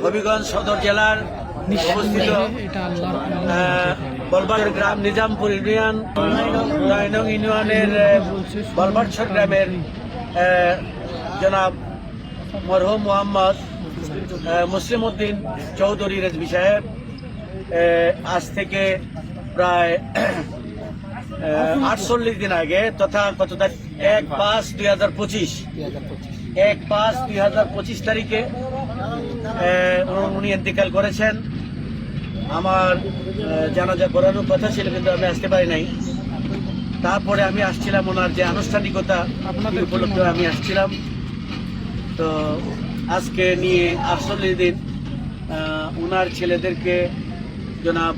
হবিগঞ্জ সদর জেলার অবস্থিত বলবাড় গ্রাম নিজামপুর ইউনিয়ন 9 নং ইউনিয়নের বলবাড়ছর গ্রামের জনাব মরহুম মোহাম্মদ মুসলিম উদ্দিন চৌধুরী রেজভী সাহেব আজ থেকে প্রায় 48 দিন আগে তথা কত তারিখ 1/5/2025 1/5/2025 তারিখে উনি ইন্তেকাল করেছেন। আমার জানাজা করানোর কথা ছিল কিন্তু আমি আসতে পারি নাই। তারপরে আমি আসছিলাম ওনার যে আনুষ্ঠানিকতা উপলক্ষে আমি আসছিলাম। তো আজকে নিয়ে 48 দিন ওনার ছেলেদেরকে জনাব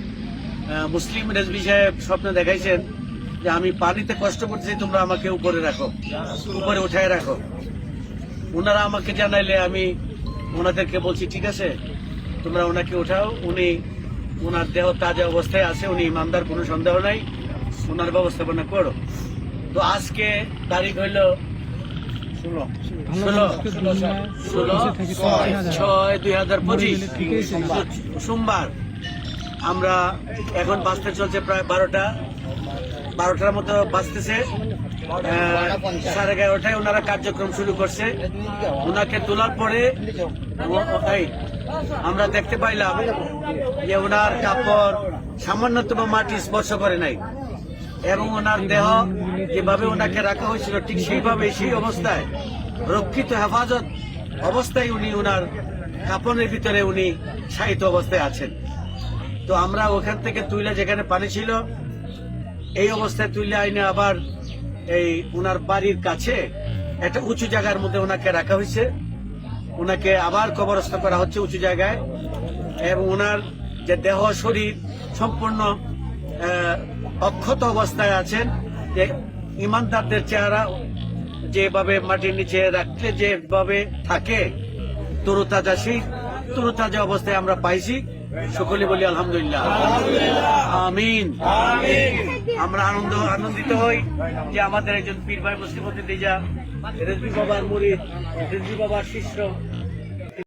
মুসলিম রেজভী সাহেব স্বপ্নে দেখাইছেন যে আমি পানিতে কষ্ট করছি, তোমরা আমাকে উপরে রাখো, উপরে উঠায় রাখো। ওনারা আমাকে জানাইলে আমি ওনাদেরকে বলছি ঠিক আছে তোমরা ওনাকে উঠাও, উনি ওনার দেহ তাজা অবস্থায় আছে, উনি ইমানদার, কোনো সন্দেহ নাই, ওনার ব্যবস্থাপনা করো। তো আজকে তারিখ হইল 16/6/2025 সোমবার। আমরা এখন বাজতে চলছে প্রায় 12টার মতো বাজতেছে। 11:30টায় ওনারা কার্যক্রম শুরু করছে। ওনাকে তোলার পরে আমরা দেখতে পাইলাম যে ওনার কাপড় সামান্যতম মাটি স্পর্শ করে নাই এবং ওনার দেহ যেভাবে ওনাকে রাখা হয়েছিল ঠিক সেইভাবে সেই অবস্থায় রক্ষিত হেফাজত অবস্থায় উনি ওনার কাপড়ের ভিতরে উনি শায়িত অবস্থায় আছেন। তো আমরা ওখান থেকে তুইলে যেখানে পানি ছিল এই অবস্থায় তুইলে আইনে আবার এই ওনার বাড়ির কাছে একটা উঁচু জায়গার মধ্যে ওনাকে রাখা হয়েছে। ওনাকে আবার কবরস্থ করা হচ্ছে উঁচু জায়গায় এবং ওনার যে দেহ শরীর সম্পূর্ণ অক্ষত অবস্থায় আছেন। যে ইমানদারদের চেহারা যেভাবে মাটির নিচে রাখলে যেভাবে থাকে তরুতাজা, সেই তরুতাজা অবস্থায় আমরা পাইছি। সকলে বলি আলহামদুলিল্লাহ, আমিন। আমরা আনন্দিত হই যে আমাদের একজন পীর ভাই মুসলিম উদ্দিন রেজভী বাবার মুরিদ, রেজভী বাবার শিষ্য